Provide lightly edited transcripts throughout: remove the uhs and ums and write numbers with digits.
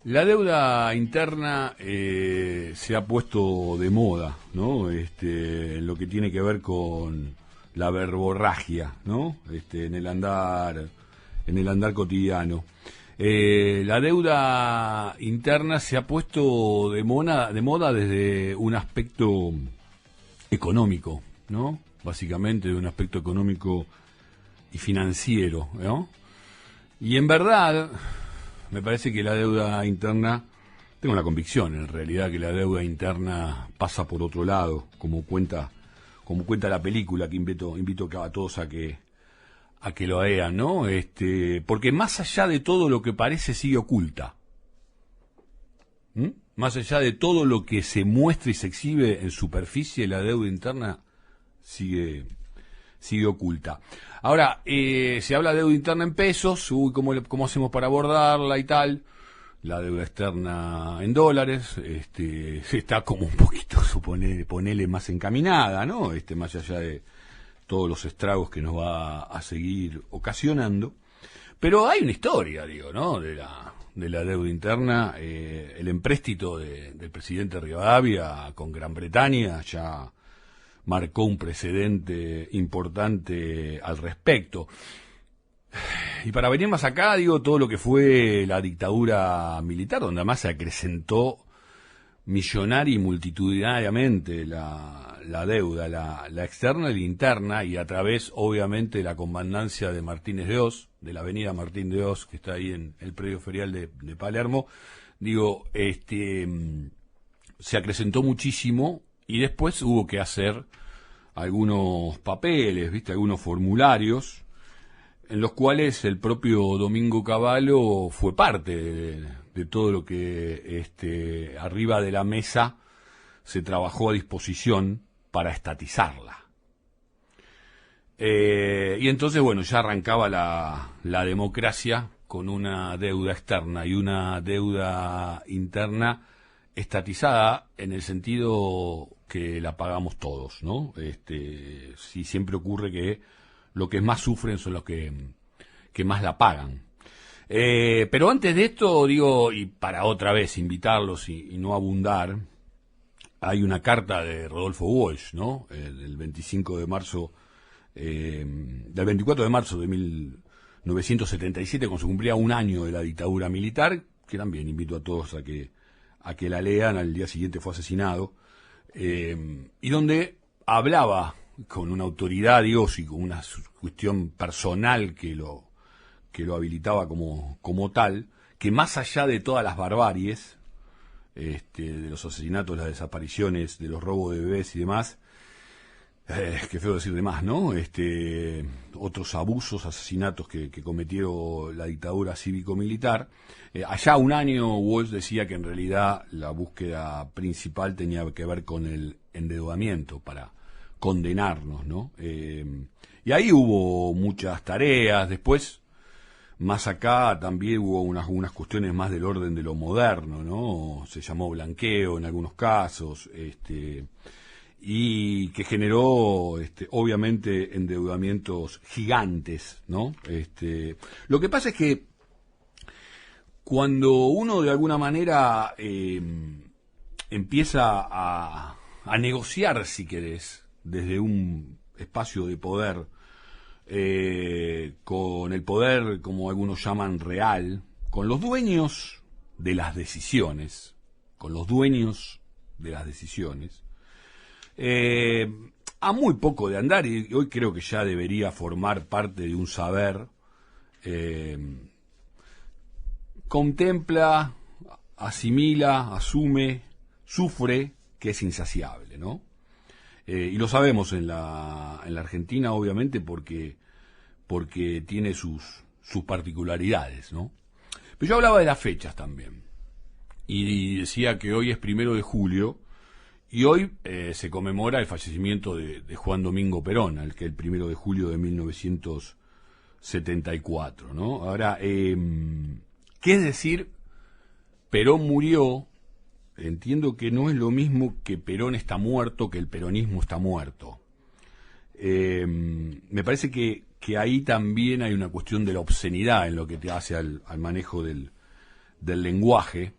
La deuda interna se ha puesto de moda, ¿no? En lo que tiene que ver con la verborragia, ¿no? En el andar cotidiano. La deuda interna se ha puesto de moda desde un aspecto económico, ¿no? Básicamente de un aspecto económico y financiero, ¿no? Y en verdad, me parece que la deuda interna, tengo la convicción en realidad que la deuda interna pasa por otro lado, como cuenta la película, que invito a todos a que lo vean, ¿no? Porque más allá de todo lo que parece sigue oculta. Más allá de todo lo que se muestra y se exhibe en superficie, la deuda interna sigue oculta. Ahora, se habla de deuda interna en pesos, ¿cómo hacemos para abordarla y tal? La deuda externa en dólares, está como un poquito, ponele más encaminada, ¿no? Más allá de todos los estragos que nos va a seguir ocasionando. Pero hay una historia, digo, ¿no? De la deuda interna, el empréstito del presidente Rivadavia con Gran Bretaña ya marcó un precedente importante al respecto. Y para venir más acá, digo, todo lo que fue la dictadura militar, donde además se acrecentó millonaria y multitudinariamente la deuda, la externa y la interna, y a través, obviamente, de la comandancia de Martínez de Oz, de la avenida Martín de Oz, que está ahí en el predio ferial de Palermo, digo, se acrecentó muchísimo. Y después hubo que hacer algunos papeles, algunos formularios, en los cuales el propio Domingo Cavallo fue parte de todo lo que arriba de la mesa se trabajó a disposición para estatizarla. Y entonces, bueno, ya arrancaba la democracia con una deuda externa y una deuda interna estatizada en el sentido que la pagamos todos, ¿no? Sí, siempre ocurre que los que más sufren son los que más la pagan. Pero antes de esto, digo, y para otra vez invitarlos y no abundar, hay una carta de Rodolfo Walsh, ¿no? Del 25 de marzo, del 24 de marzo de 1977, cuando se cumplía un año de la dictadura militar, que también invito a todos a que la lean. Al día siguiente fue asesinado, y donde hablaba con una autoridad, digo, y con una cuestión personal que lo habilitaba como tal, que más allá de todas las barbaries, de los asesinatos, las desapariciones, de los robos de bebés y demás, qué feo decir demás, ¿no? Otros abusos, asesinatos que cometió la dictadura cívico-militar. Allá un año Walsh decía que en realidad la búsqueda principal tenía que ver con el endeudamiento para condenarnos, ¿no? Y ahí hubo muchas tareas. Después, más acá, también hubo unas cuestiones más del orden de lo moderno, ¿no? Se llamó blanqueo en algunos casos, y que generó obviamente endeudamientos gigantes, ¿no? Lo que pasa es que cuando uno de alguna manera empieza a negociar, si querés, desde un espacio de poder, con el poder, como algunos llaman, real, con los dueños de las decisiones, a muy poco de andar, y hoy creo que ya debería formar parte de un saber, contempla, asimila, asume, sufre, que es insaciable, ¿no? Y lo sabemos en la Argentina, obviamente, porque tiene sus particularidades, ¿no? Pero yo hablaba de las fechas también, y decía que hoy es 1 de julio, y hoy se conmemora el fallecimiento de Juan Domingo Perón, el 1 de julio de 1974, ¿no? Ahora, ¿qué es decir? Perón murió. Entiendo que no es lo mismo que Perón está muerto que el peronismo está muerto. Me parece que ahí también hay una cuestión de la obscenidad en lo que te hace al manejo del del lenguaje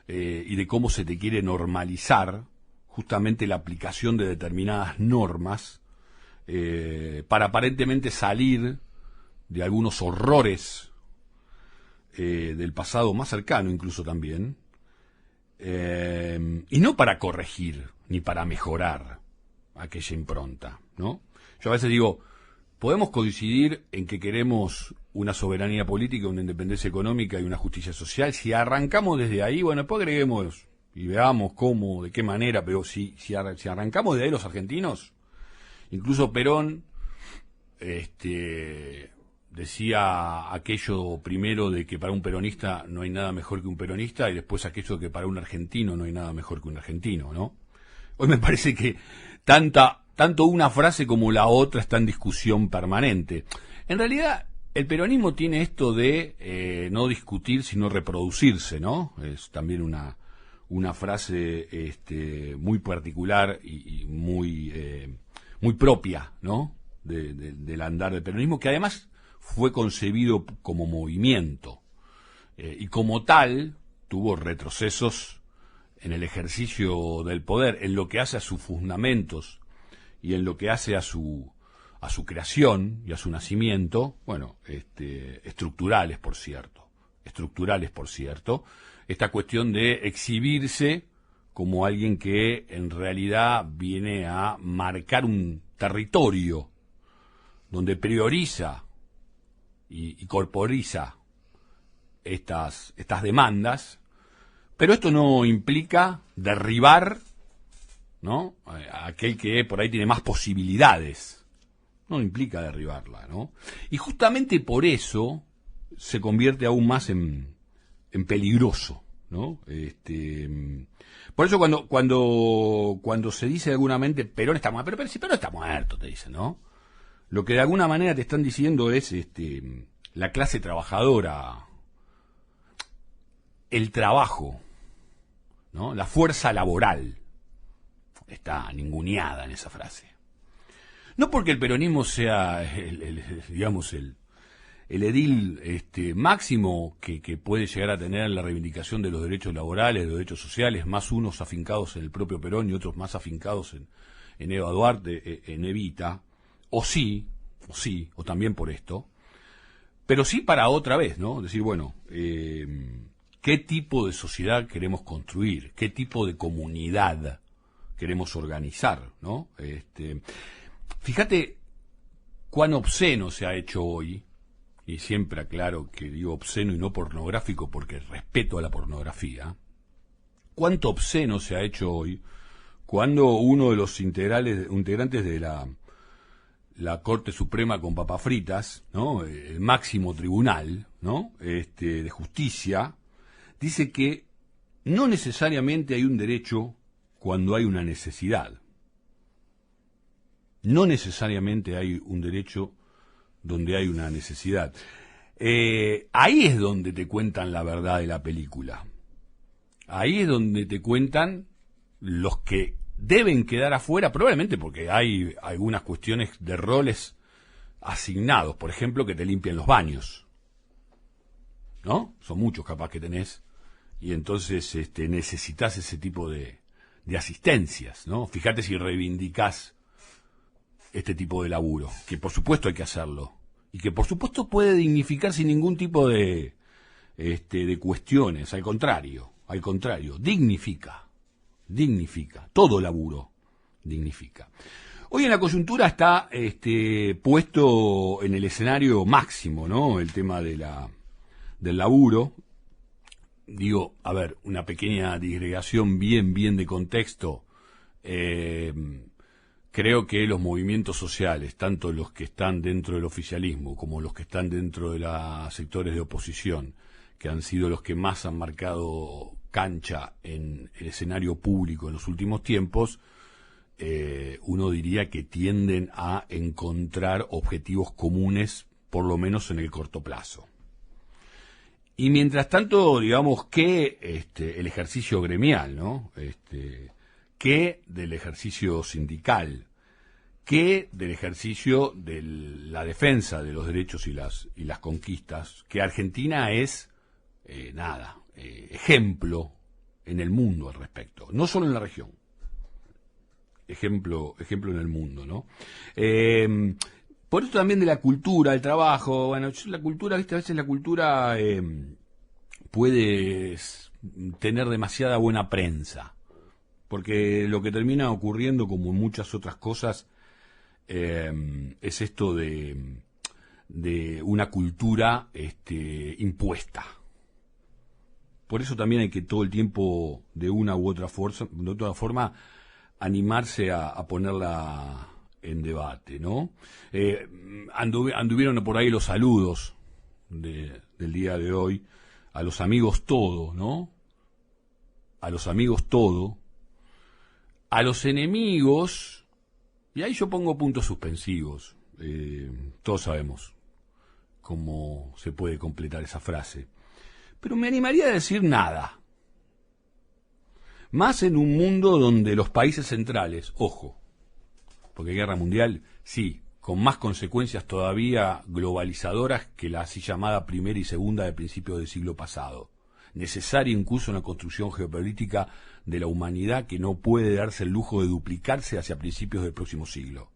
y de cómo se te quiere normalizar justamente la aplicación de determinadas normas para aparentemente salir de algunos horrores del pasado más cercano incluso también, y no para corregir ni para mejorar aquella impronta, ¿no? Yo a veces digo, podemos coincidir en que queremos una soberanía política, una independencia económica y una justicia social. Si arrancamos desde ahí, bueno, después agreguemos y veamos cómo, de qué manera, pero si arrancamos de ahí los argentinos, incluso Perón decía aquello primero de que para un peronista no hay nada mejor que un peronista y después aquello de que para un argentino no hay nada mejor que un argentino, ¿no? Hoy me parece que tanto una frase como la otra está en discusión permanente. En realidad, el peronismo tiene esto de no discutir, sino reproducirse, ¿no? Es también una frase muy particular y muy propia, ¿no? Del andar del peronismo, que además fue concebido como movimiento y como tal tuvo retrocesos en el ejercicio del poder, en lo que hace a sus fundamentos y en lo que hace a su creación y a su nacimiento, bueno, estructurales, por cierto, esta cuestión de exhibirse como alguien que en realidad viene a marcar un territorio donde prioriza y corporiza estas demandas, pero esto no implica derribar, ¿no?, a aquel que por ahí tiene más posibilidades. No implica derribarla, ¿no? Y justamente por eso se convierte aún más en peligroso, ¿no? Por eso cuando se dice de alguna mente Perón está muerto, pero si Perón está muerto, te dicen, ¿no? Lo que de alguna manera te están diciendo es la clase trabajadora, el trabajo, ¿no? La fuerza laboral está ninguneada en esa frase. No porque el peronismo sea digamos el edil máximo que puede llegar a tener la reivindicación de los derechos laborales, de los derechos sociales, más unos afincados en el propio Perón y otros más afincados en Eva Duarte, en Evita, o también por esto, pero sí para otra vez, ¿no? Decir, bueno, ¿qué tipo de sociedad queremos construir? ¿Qué tipo de comunidad queremos organizar, ¿no? Fíjate cuán obsceno se ha hecho hoy, y siempre aclaro que digo obsceno y no pornográfico porque respeto a la pornografía, cuánto obsceno se ha hecho hoy cuando uno de los integrantes de la Corte Suprema con papas fritas, ¿no?, el máximo tribunal, ¿no?, de justicia, dice que no necesariamente hay un derecho cuando hay una necesidad. No necesariamente hay un derecho donde hay una necesidad. Ahí es donde te cuentan la verdad de la película. Ahí es donde te cuentan los que deben quedar afuera, probablemente porque hay algunas cuestiones de roles asignados. Por ejemplo, que te limpien los baños, ¿no? Son muchos capaz que tenés, y entonces necesitas ese tipo de asistencias, ¿no? Fíjate si reivindicás este tipo de laburo, que por supuesto hay que hacerlo, y que por supuesto puede dignificar sin ningún tipo de cuestiones, al contrario, dignifica, todo laburo dignifica. Hoy en la coyuntura está puesto en el escenario máximo, ¿no?, el tema del laburo. Digo, a ver, una pequeña disgregación bien de contexto. Creo que los movimientos sociales, tanto los que están dentro del oficialismo como los que están dentro de los sectores de oposición, que han sido los que más han marcado cancha en el escenario público en los últimos tiempos, uno diría que tienden a encontrar objetivos comunes, por lo menos en el corto plazo. Y mientras tanto, digamos que el ejercicio gremial, ¿no?, que del ejercicio sindical, que del ejercicio de la defensa de los derechos y las conquistas, que Argentina es ejemplo en el mundo al respecto, no solo en la región. Ejemplo en el mundo, ¿no? Por eso también de la cultura, el trabajo, bueno, la cultura, ¿viste? A veces la cultura puede tener demasiada buena prensa, porque lo que termina ocurriendo, como en muchas otras cosas, es esto de una cultura impuesta. Por eso también hay que todo el tiempo, de una u otra forma, animarse a ponerla en debate, ¿no? Anduvieron por ahí los saludos del día de hoy a los amigos todo, ¿no? A los amigos todo, a los enemigos, y ahí yo pongo puntos suspensivos. Todos sabemos cómo se puede completar esa frase, pero me animaría a decir nada. Más en un mundo donde los países centrales, ojo, porque guerra mundial, sí, con más consecuencias todavía globalizadoras que la así llamada primera y segunda de principios del siglo pasado. Necesaria incluso una construcción geopolítica de la humanidad que no puede darse el lujo de duplicarse hacia principios del próximo siglo.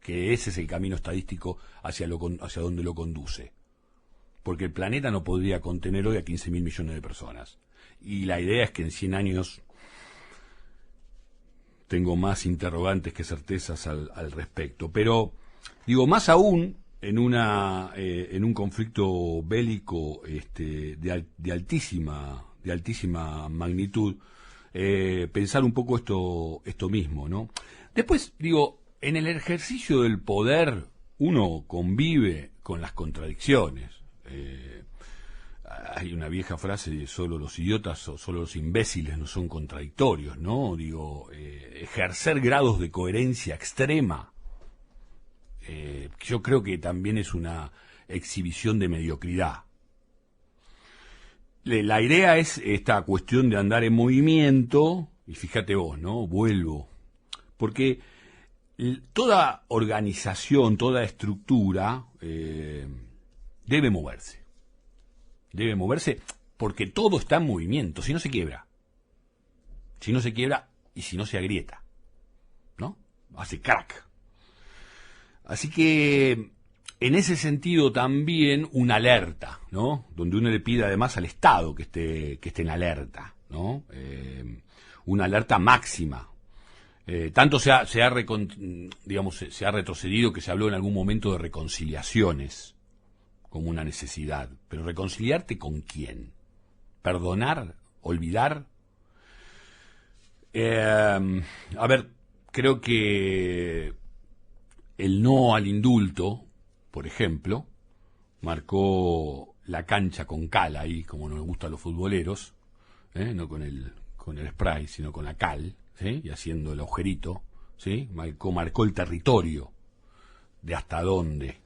Que ese es el camino estadístico hacia donde lo conduce. Porque el planeta no podría contener hoy a 15.000 millones de personas. Y la idea es que en 100 años tengo más interrogantes que certezas al respecto. Pero, digo, más aún en un conflicto bélico de altísima magnitud, pensar un poco esto mismo, ¿no? Después, digo, en el ejercicio del poder uno convive con las contradicciones. Hay una vieja frase de solo los idiotas o solo los imbéciles no son contradictorios, ¿no? Digo, ejercer grados de coherencia extrema, yo creo que también es una exhibición de mediocridad. La idea es esta cuestión de andar en movimiento, y fíjate vos, ¿no? Vuelvo, porque toda organización, toda estructura debe moverse. Debe moverse porque todo está en movimiento, si no se quiebra. Si no se quiebra y si no se agrieta, ¿no? Hace crack. Así que en ese sentido también una alerta, ¿no? Donde uno le pide además al Estado que esté en alerta, ¿no? Una alerta máxima. Tanto se ha retrocedido que se habló en algún momento de reconciliaciones como una necesidad. Pero ¿reconciliarte con quién? ¿Perdonar? ¿Olvidar? A ver, creo que el no al indulto, por ejemplo, marcó la cancha con cal ahí, como nos gustan los futboleros, no con el spray, sino con la cal, ¿sí? Y haciendo el agujerito, ¿sí? Marcó el territorio de hasta dónde.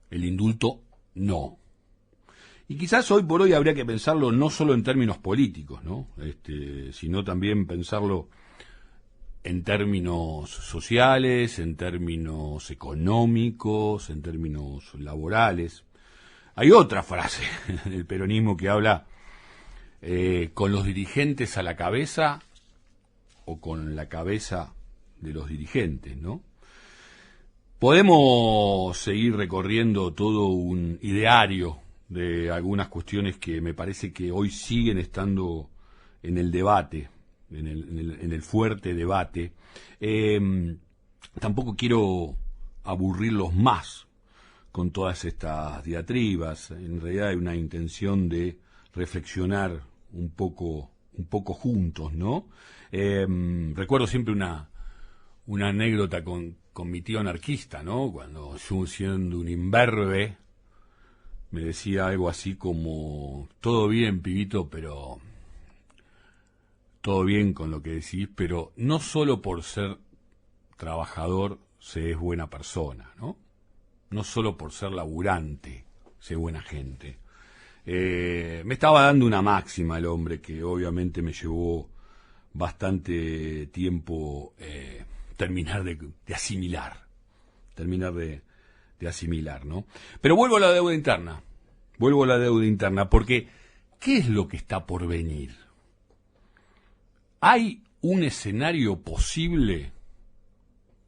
El indulto, no. Y quizás hoy por hoy habría que pensarlo no solo en términos políticos, ¿no? Sino también pensarlo en términos sociales, en términos económicos, en términos laborales. Hay otra frase del peronismo que habla con los dirigentes a la cabeza o con la cabeza de los dirigentes, ¿no? Podemos seguir recorriendo todo un ideario de algunas cuestiones que me parece que hoy siguen estando en el debate, en el fuerte debate. Tampoco quiero aburrirlos más con todas estas diatribas. En realidad hay una intención de reflexionar un poco juntos, ¿no? Recuerdo siempre una anécdota con mi tío anarquista, ¿no? Cuando yo, siendo un imberbe, me decía algo así como: todo bien, pibito, pero todo bien con lo que decís, pero no solo por ser trabajador se es buena persona, ¿no? No solo por ser laburante se es buena gente. Me estaba dando una máxima el hombre que obviamente me llevó bastante tiempo terminar de asimilar, ¿no? Pero vuelvo a la deuda interna, porque ¿qué es lo que está por venir? ¿Hay un escenario posible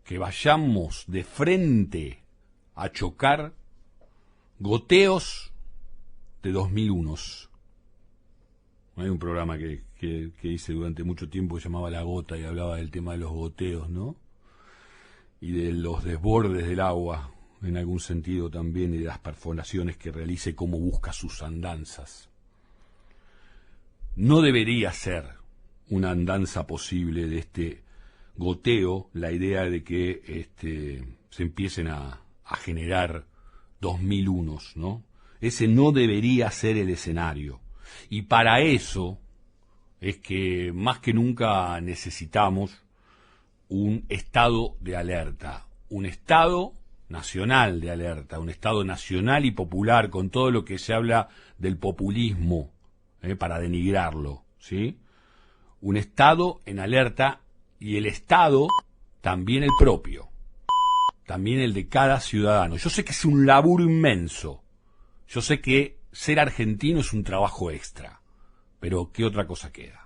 que vayamos de frente a chocar? Goteos de 2001. Hay un programa que hice durante mucho tiempo que se llamaba La Gota y hablaba del tema de los goteos, ¿no? Y de los desbordes del agua, en algún sentido también, y de las perforaciones que realice, cómo busca sus andanzas. No debería ser una andanza posible de este goteo la idea de que se empiecen a generar 2001, ¿no? Ese no debería ser el escenario. Y para eso es que más que nunca necesitamos un estado de alerta, un estado nacional de alerta, un estado nacional y popular, con todo lo que se habla del populismo, para denigrarlo, ¿sí? Un estado en alerta, y el estado también el propio, también el de cada ciudadano. Yo sé que es un laburo inmenso, yo sé que ser argentino es un trabajo extra, pero ¿qué otra cosa queda?